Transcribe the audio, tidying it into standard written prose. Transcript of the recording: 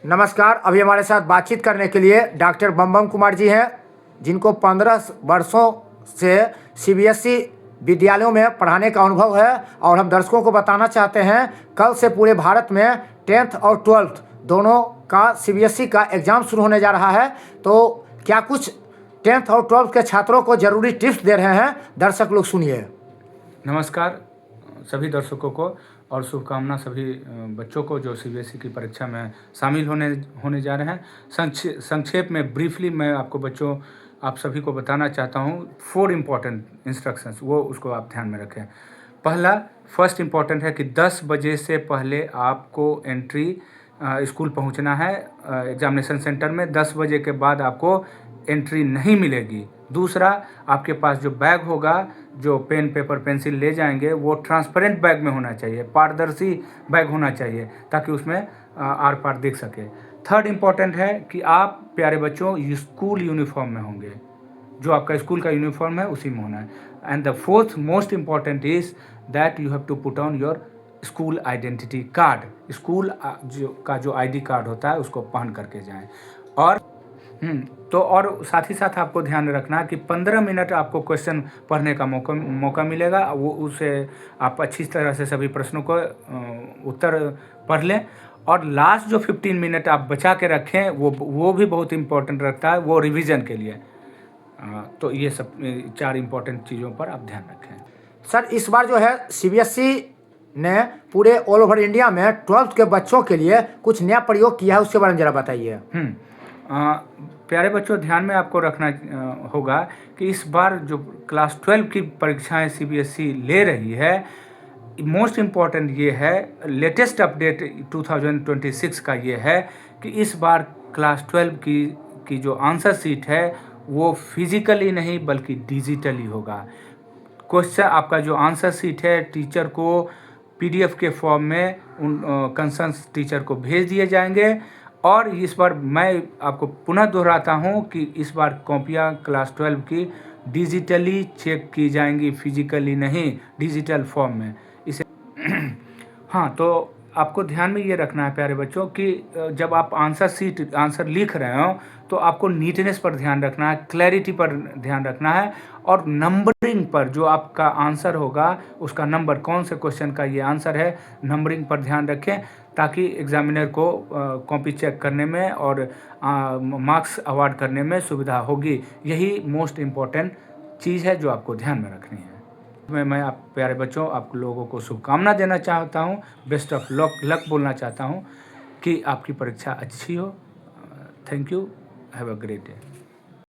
नमस्कार। अभी हमारे साथ बातचीत करने के लिए डॉक्टर बम कुमार जी हैं, जिनको 15 वर्षों से सीबीएसई विद्यालयों में पढ़ाने का अनुभव है। और हम दर्शकों को बताना चाहते हैं, कल से पूरे भारत में 10th और 12th दोनों का सीबीएसई का एग्ज़ाम शुरू होने जा रहा है। तो क्या कुछ 10th और 12th के छात्रों को ज़रूरी टिप्स दे रहे हैं, दर्शक लोग सुनिए। नमस्कार सभी दर्शकों को और शुभकामना सभी बच्चों को जो सीबीएसई की परीक्षा में शामिल होने जा रहे हैं। संक्षेप में ब्रीफली मैं आपको बच्चों आप सभी को बताना चाहता हूँ 4 इम्पॉर्टेंट इंस्ट्रक्शंस, वो उसको आप ध्यान में रखें। फर्स्ट इम्पॉर्टेंट है कि 10 बजे से पहले आपको एंट्री स्कूल पहुँचना है। एग्जामिनेशन सेंटर में 10 बजे के बाद आपको एंट्री नहीं मिलेगी। दूसरा, आपके पास जो बैग होगा, जो पेन पेपर पेंसिल ले जाएंगे, वो ट्रांसपेरेंट बैग में होना चाहिए, पारदर्शी बैग होना चाहिए, ताकि उसमें आर पार देख सके। थर्ड इम्पॉर्टेंट है कि आप प्यारे बच्चों स्कूल यूनिफॉर्म में होंगे, जो आपका स्कूल का यूनिफॉर्म है उसी में होना है। And the fourth most important is that you have to put on your school identity card. School जो आईडी कार्ड होता है उसको पहन करके जाएं। और साथ ही साथ आपको ध्यान रखना है कि 15 मिनट आपको क्वेश्चन पढ़ने का मौका मिलेगा। वो उसे आप अच्छी तरह से सभी प्रश्नों को उत्तर पढ़ लें। और लास्ट जो 15 मिनट आप बचा के रखें, वो भी बहुत इम्पोर्टेंट रखता है, वो रिवीजन के लिए। तो ये सब 4 इम्पोर्टेंट चीज़ों पर आप ध्यान रखें। सर, इस बार जो है सीबीएसई ने पूरे ऑल ओवर इंडिया में 12th के बच्चों के लिए कुछ नया प्रयोग किया है, उसके बारे में ज़रा बताइए। प्यारे बच्चों, ध्यान में आपको रखना होगा कि इस बार जो क्लास 12 की परीक्षाएं सीबीएसई ले रही है, मोस्ट इम्पॉर्टेंट ये है, लेटेस्ट अपडेट 2026 का ये है कि इस बार क्लास 12 की जो आंसर शीट है वो फिजिकली नहीं बल्कि डिजिटली होगा। क्वेश्चन आपका जो आंसर शीट है टीचर को पीडीएफ के फॉर्म में उन कंसर्न टीचर को भेज दिए जाएंगे। और इस बार मैं आपको पुनः दोहराता हूँ कि इस बार कॉपियाँ क्लास 12 की डिजिटली चेक की जाएंगी, फिजिकली नहीं, डिजिटल फॉर्म में। इसे हाँ, तो आपको ध्यान में ये रखना है प्यारे बच्चों कि जब आप आंसर लिख रहे हो तो आपको नीटनेस पर ध्यान रखना है, क्लैरिटी पर ध्यान रखना है, और नंबरिंग पर, जो आपका आंसर होगा उसका नंबर, कौन से क्वेश्चन का ये आंसर है, नंबरिंग पर ध्यान रखें, ताकि एग्जामिनर को कॉपी चेक करने में और मार्क्स अवार्ड करने में सुविधा होगी। यही मोस्ट इम्पॉर्टेंट चीज़ है जो आपको ध्यान में रखनी है। मैं आप प्यारे बच्चों आप लोगों को शुभकामना देना चाहता हूँ, बेस्ट ऑफ लक बोलना चाहता हूँ कि आपकी परीक्षा अच्छी हो। Thank you, have a great day.